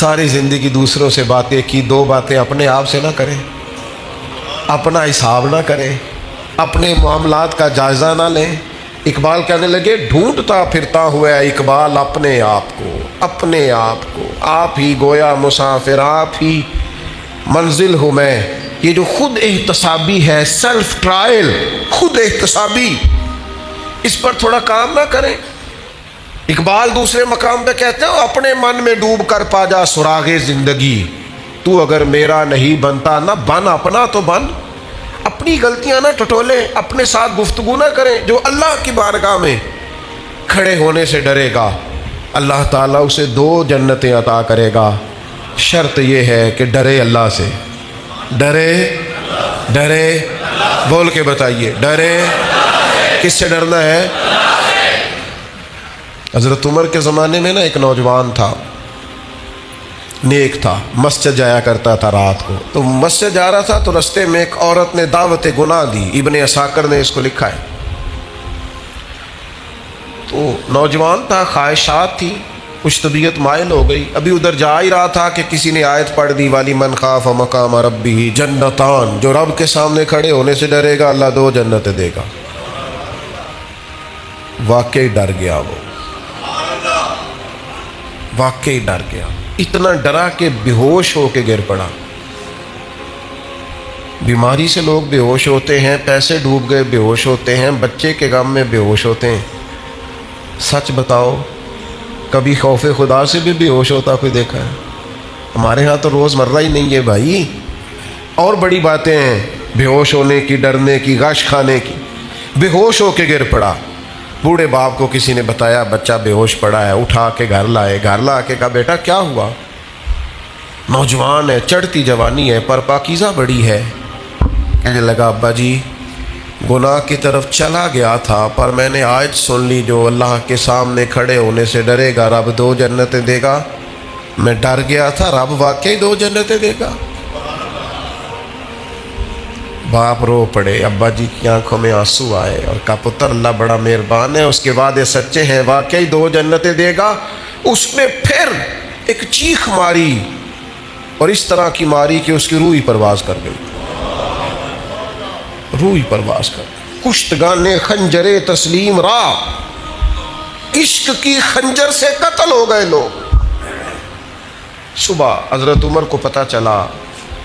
ساری زندگی دوسروں سے باتیں کی، دو باتیں اپنے آپ سے نہ کریں، اپنا حساب نہ کریں، اپنے معاملات کا جائزہ نہ لیں۔ اقبال کہنے لگے ڈھونڈتا پھرتا ہوا ہے اقبال اپنے آپ کو، اپنے آپ کو، آپ ہی گویا مسافر، آپ ہی منزل ہوں میں۔ یہ جو خود احتسابی ہے، سیلف ٹرائل، خود احتسابی، اس پر تھوڑا کام نہ کریں۔ اقبال دوسرے مقام پہ کہتے ہیں اپنے من میں ڈوب کر پا جا سراغ زندگی، تو اگر میرا نہیں بنتا نہ بن، اپنا تو بن۔ اپنی غلطیاں نہ ٹٹولیں، اپنے ساتھ گفتگو نہ کریں۔ جو اللہ کی بارگاہ میں کھڑے ہونے سے ڈرے گا، اللہ تعالیٰ اسے 2 جنتیں عطا کرے گا۔ شرط یہ ہے کہ ڈرے اللہ سے، ڈرے ڈرے بول کے بتائیے، ڈرے کس سے ڈرنا ہے؟ حضرت عمر کے زمانے میں نا ایک نوجوان تھا، نیک تھا، مسجد جایا کرتا تھا رات کو۔ تو مسجد جا رہا تھا تو رستے میں ایک عورت نے دعوت گناہ دی، ابن عساکر نے اس کو لکھا ہے۔ تو نوجوان تھا، خواہشات تھی، کچھ طبیعت مائل ہو گئی۔ ابھی ادھر جا ہی رہا تھا کہ کسی نے آیت پڑھ دی، والی من خاف مقام ربہ جنتان، جو رب کے سامنے کھڑے ہونے سے ڈرے گا اللہ 2 جنتیں دے گا۔ واقعی ڈر گیا، وہ واقعی ڈر گیا، اتنا ڈرا کہ بے ہوش ہو کے گر پڑا۔ بیماری سے لوگ بے ہوش ہوتے ہیں، پیسے ڈوب گئے بے ہوش ہوتے ہیں، بچے کے غم میں بے ہوش ہوتے ہیں۔ سچ بتاؤ کبھی خوف خدا سے بھی بے ہوش ہوتا کوئی دیکھا ہے؟ ہمارے ہاں تو روز مرہ ہی نہیں ہے بھائی، اور بڑی باتیں ہیں بے ہوش ہونے کی، ڈرنے کی، غش کھانے کی۔ بے ہوش ہو کے گر پڑا۔ بوڑھے باپ کو کسی نے بتایا بچہ بے ہوش پڑا ہے، اٹھا کے گھر لائے، گھر لا کے کہا بیٹا کیا ہوا؟ نوجوان ہے، چڑھتی جوانی ہے، پر پاکیزہ بڑی ہے۔ کہنے لگا ابا جی گناہ کی طرف چلا گیا تھا، پر میں نے آیت سن لی جو اللہ کے سامنے کھڑے ہونے سے ڈرے گا رب 2 جنتیں دے گا۔ میں ڈر گیا تھا، رب واقعی 2 جنتیں دے گا۔ باپ رو پڑے، ابا جی کی آنکھوں میں آنسو آئے اور کہا پتر اللہ بڑا مہربان ہے، اس کے وعدے سچے ہیں، واقعی 2 جنتیں دے گا۔ اس نے پھر ایک چیخ ماری اور اس طرح کی ماری کہ اس کی روح ہی پرواز کر گئی، روح ہی پرواز کر گئی۔ کشتگان خنجر تسلیم را، عشق کی خنجر سے قتل ہو گئے لوگ۔ صبح حضرت عمر کو پتہ چلا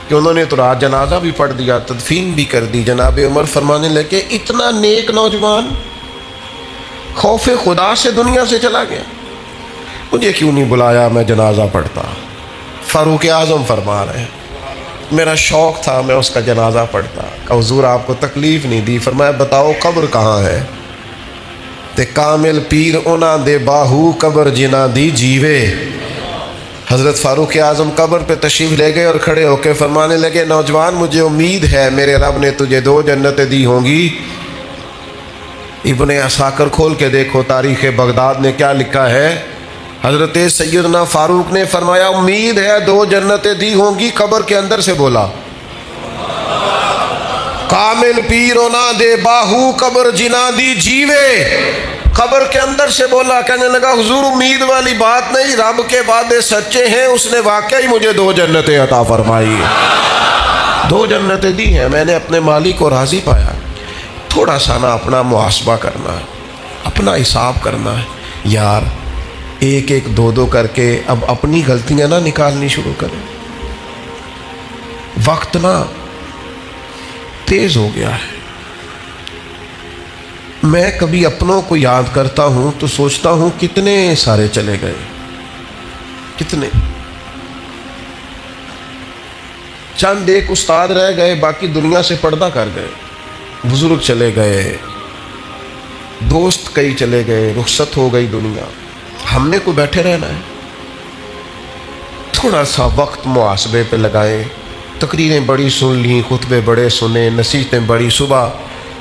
کہ انہوں نے تو رات جنازہ بھی پڑھ دیا، تدفین بھی کر دی۔ جناب عمر فرمانے لگے اتنا نیک نوجوان خوف خدا سے دنیا سے چلا گیا، مجھے کیوں نہیں بلایا، میں جنازہ پڑھتا۔ فاروق اعظم فرما رہے ہیں میرا شوق تھا میں اس کا جنازہ پڑھتا۔ کہ حضور آپ کو تکلیف نہیں دی؟ فرمایا بتاؤ قبر کہاں ہے؟ تے کامل پیر اونا دے باہو قبر جنا دی جیوے۔ حضرت فاروق اعظم قبر پہ تشریف لے گئے اور کھڑے ہو کے فرمانے لگے نوجوان مجھے امید ہے میرے رب نے تجھے 2 جنتیں دی ہوں گی۔ ابن عساکر کھول کے دیکھو تاریخ بغداد نے کیا لکھا ہے۔ حضرت سیدنا فاروق نے فرمایا امید ہے 2 جنتیں دی ہوں گی، قبر کے اندر سے بولا کامل پیرو نہ دے باہو قبر جنا دی جیوے۔ قبر کے اندر سے بولا، کہنے لگا حضور امید والی بات نہیں، رب کے وعدے سچے ہیں، اس نے واقعی مجھے 2 جنتیں عطا فرمائی، 2 جنتیں دی ہیں، میں نے اپنے مالک کو راضی پایا۔ تھوڑا سا نا اپنا محاسبہ کرنا ہے، اپنا حساب کرنا ہے یار، 1-1 2-2 کر کے اب اپنی غلطیاں نہ نکالنی شروع کریں۔ وقت نا تیز ہو گیا ہے۔ میں کبھی اپنوں کو یاد کرتا ہوں تو سوچتا ہوں کتنے سارے چلے گئے، کتنے، چند ایک استاد رہ گئے، باقی دنیا سے پردہ کر گئے، بزرگ چلے گئے، دوست کئی چلے گئے، رخصت ہو گئی دنیا۔ ہم نے کو بیٹھے رہنا ہے؟ تھوڑا سا وقت محاسبے پہ لگائیں۔ تقریریں بڑی سن لیں، خطبے بڑے سنے، نصیحتیں بڑی، صبح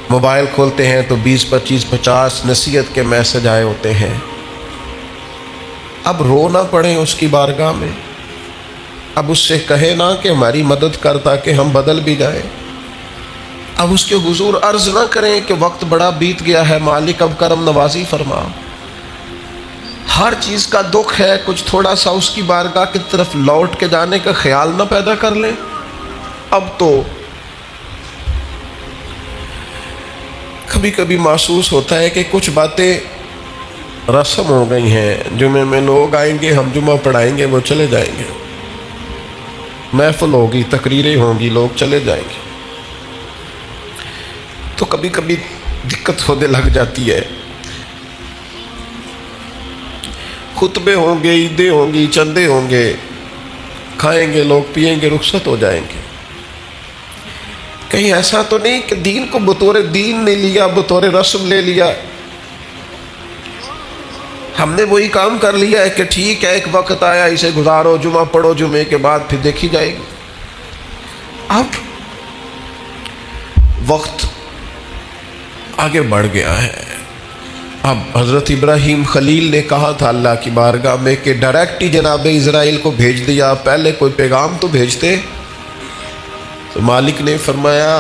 موبائل کھولتے ہیں تو 20 25 50 نصیحت کے میسج آئے ہوتے ہیں۔ اب رو نہ پڑیں اس کی بارگاہ میں، اب اس سے کہے نہ کہ ہماری مدد کر تاکہ ہم بدل بھی جائیں۔ اب اس کے حضور عرض نہ کریں کہ وقت بڑا بیت گیا ہے، مالک اب کرم نوازی فرما۔ ہر چیز کا دکھ ہے، کچھ تھوڑا سا اس کی بارگاہ کی طرف لوٹ کے جانے کا خیال نہ پیدا کر لیں۔ اب تو کبھی کبھی محسوس ہوتا ہے کہ کچھ باتیں رسم ہو گئی ہیں، جمعے میں لوگ آئیں گے، ہم جمعہ پڑھائیں گے، وہ چلے جائیں گے، محفل ہوگی، تقریریں ہوں گی، لوگ چلے جائیں گے، تو کبھی کبھی دقت ہونے لگ جاتی ہے۔ خطبے ہوں گے، عیدیں ہوں گی، چندے ہوں گے، کھائیں گے لوگ، پیئیں گے، رخصت ہو جائیں گے۔ کہیں ایسا تو نہیں کہ دین کو بطور دین نہیں لیا، بطور رسم لے لیا، ہم نے وہی کام کر لیا ہے کہ ٹھیک ہے ایک وقت آیا اسے گزارو، جمعہ پڑھو، جمعے کے بعد پھر دیکھی جائے گی۔ اب وقت آگے بڑھ گیا ہے۔ اب حضرت ابراہیم خلیل نے کہا تھا اللہ کی بارگاہ میں کہ ڈائریکٹ ہی جناب اسرائیل کو بھیج دیا، پہلے کوئی پیغام تو بھیجتے۔ تو مالک نے فرمایا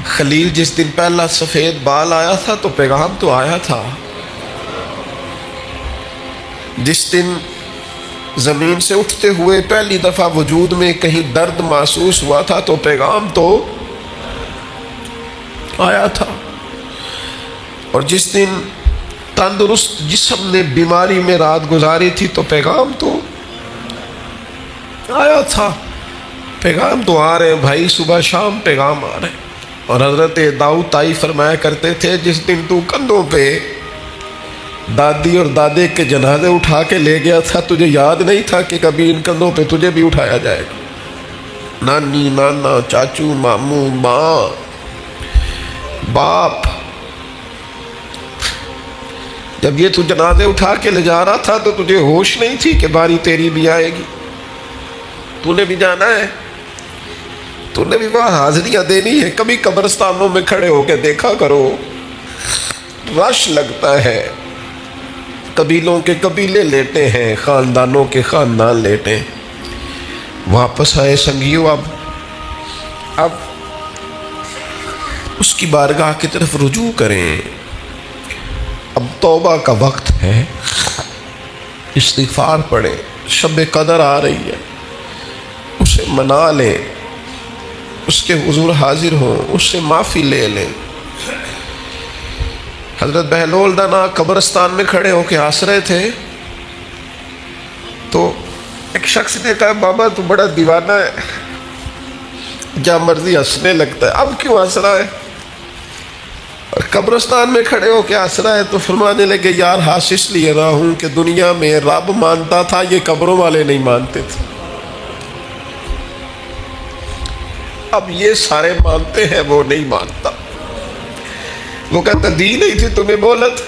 خلیل جس دن پہلا سفید بال آیا تھا تو پیغام تو آیا تھا، جس دن زمین سے اٹھتے ہوئے پہلی دفعہ وجود میں کہیں درد محسوس ہوا تھا تو پیغام تو آیا تھا، اور جس دن تندرست جسم نے بیماری میں رات گزاری تھی تو پیغام تو آیا تھا۔ پیغام تو آ رہے ہیں بھائی، صبح شام پیغام آ رہے ہیں۔ اور حضرت داؤد طائی فرمایا کرتے تھے جس دن تو کندھوں پہ دادی اور دادے کے جنازے اٹھا کے لے گیا تھا، تجھے یاد نہیں تھا کہ کبھی ان کندھوں پہ تجھے بھی اٹھایا جائے گا۔ نانی، نانا، چاچو، ماموں، ماں، باپ، جب یہ تو جنازے اٹھا کے لے جا رہا تھا تو تجھے ہوش نہیں تھی کہ باری تیری بھی آئے گی، تو نے بھی جانا ہے، تو نے بھی وہاں حاضریاں دینی ہے۔ کبھی قبرستانوں میں کھڑے ہو کے دیکھا کرو، رش لگتا ہے، قبیلوں کے قبیلے لیٹے ہیں، خاندانوں کے خاندان لیٹے ہیں۔ واپس آئے سنگیو، اب اس کی بارگاہ کی طرف رجوع کریں۔ اب توبہ کا وقت ہے، استغفار پڑھیں، شب قدر آ رہی ہے، اسے منا لیں، اس کے حضور حاضر ہوں، اس سے معافی لے لیں۔ حضرت بہلول دانا قبرستان میں کھڑے ہو کے ہنس رہے تھے تو ایک شخص نے کہا بابا تو بڑا دیوانہ ہے، جہاں مرضی ہنسنے لگتا ہے، اب کیوں ہنس رہا ہے؟ اور قبرستان میں کھڑے ہو کے ہنس رہا ہے تو فرمانے لگے یار ہنس اس لیے رہا ہوں کہ دنیا میں رب مانتا تھا، یہ قبروں والے نہیں مانتے تھے، اب یہ سارے مانتے ہیں، وہ نہیں مانتا۔ وہ کہتا دی نہیں تھی تمہیں مہلت،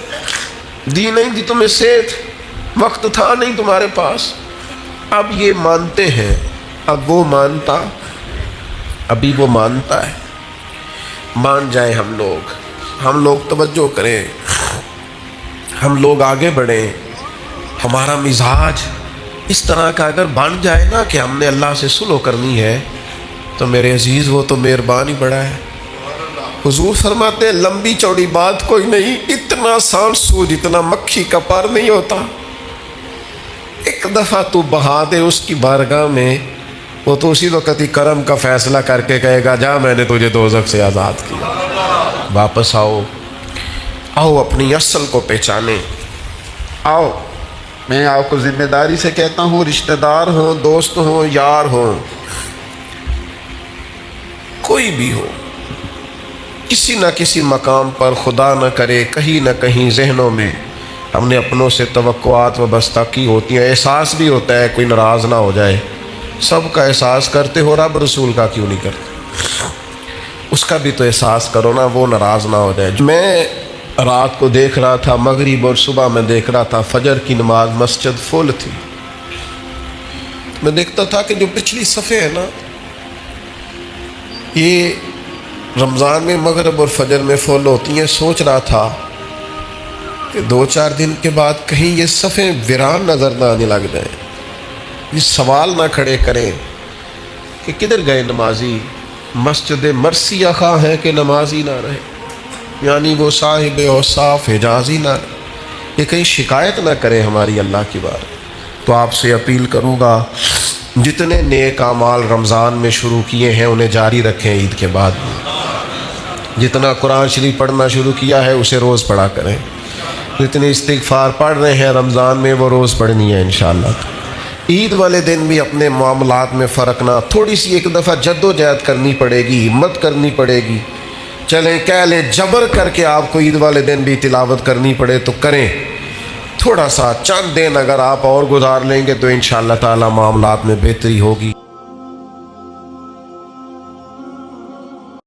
دی نہیں تھی تمہیں صحت، وقت تھا نہیں تمہارے پاس، اب یہ مانتے ہیں، اب وہ مانتا، ابھی وہ مانتا ہے۔ مان جائیں ہم لوگ توجہ کریں، ہم لوگ آگے بڑھیں۔ ہمارا مزاج اس طرح کا اگر بن جائے نا کہ ہم نے اللہ سے صلح کرنی ہے تو میرے عزیز وہ تو مہربان ہی بڑا ہے۔ حضور فرماتے ہیں لمبی چوڑی بات کوئی نہیں، اتنا سانپ سو جتنا مکھی کا پر نہیں ہوتا، ایک دفعہ تو بہا دے اس کی بارگاہ میں، وہ تو اسی وقت ہی کرم کا فیصلہ کر کے کہے گا جا میں نے تجھے دوزخ سے آزاد کیا۔ واپس آؤ اپنی اصل کو پہچانیں، آؤ میں آپ کو ذمہ داری سے کہتا ہوں، رشتہ دار ہوں، دوست ہوں، یار ہوں، کوئی بھی ہو، کسی نہ کسی مقام پر خدا نہ کرے کہیں نہ کہیں ذہنوں میں ہم نے اپنوں سے توقعات وابستہ کی ہوتی ہیں، احساس بھی ہوتا ہے کوئی ناراض نہ ہو جائے، سب کا احساس کرتے ہو، رب رسول کا کیوں نہیں کرتے؟ اس کا بھی تو احساس کرو نا، وہ ناراض نہ ہو جائے۔ میں رات کو دیکھ رہا تھا، مغرب اور صبح میں دیکھ رہا تھا، فجر کی نماز مسجد فل تھی، میں دیکھتا تھا کہ جو پچھلی صفیں ہیں نا، یہ رمضان میں مغرب اور فجر میں فل ہوتی ہیں۔ سوچ رہا تھا کہ 2-4 دن کے بعد کہیں یہ صفیں ویران نظر نہ آنے لگ جائیں، یہ سوال نہ کھڑے کریں کہ کدھر گئے نمازی، مسجد مرثیہ خواہ ہے کہ نمازی نہ رہے، یعنی وہ صاحب اوصاف حجازی نہ رہے، کہ کہیں شکایت نہ کریں ہماری اللہ کی بات. تو آپ سے اپیل کروں گا جتنے نیک اعمال رمضان میں شروع کیے ہیں انہیں جاری رکھیں عید کے بعد. جتنا قرآن شریف پڑھنا شروع کیا ہے اسے روز پڑھا کریں. جتنے استغفار پڑھ رہے ہیں رمضان میں وہ روز پڑھنی ہے انشاءاللہ. عید والے دن بھی اپنے معاملات میں فرق نہ, تھوڑی سی ایک دفعہ جد و جہد کرنی پڑے گی, ہمت کرنی پڑے گی. چلیں کہہ لیں جبر کر کے آپ کو عید والے دن بھی تلاوت کرنی پڑے تو کریں. تھوڑا سا چند دن اگر آپ اور گزار لیں گے تو انشاءاللہ تعالی معاملات میں بہتری ہوگی.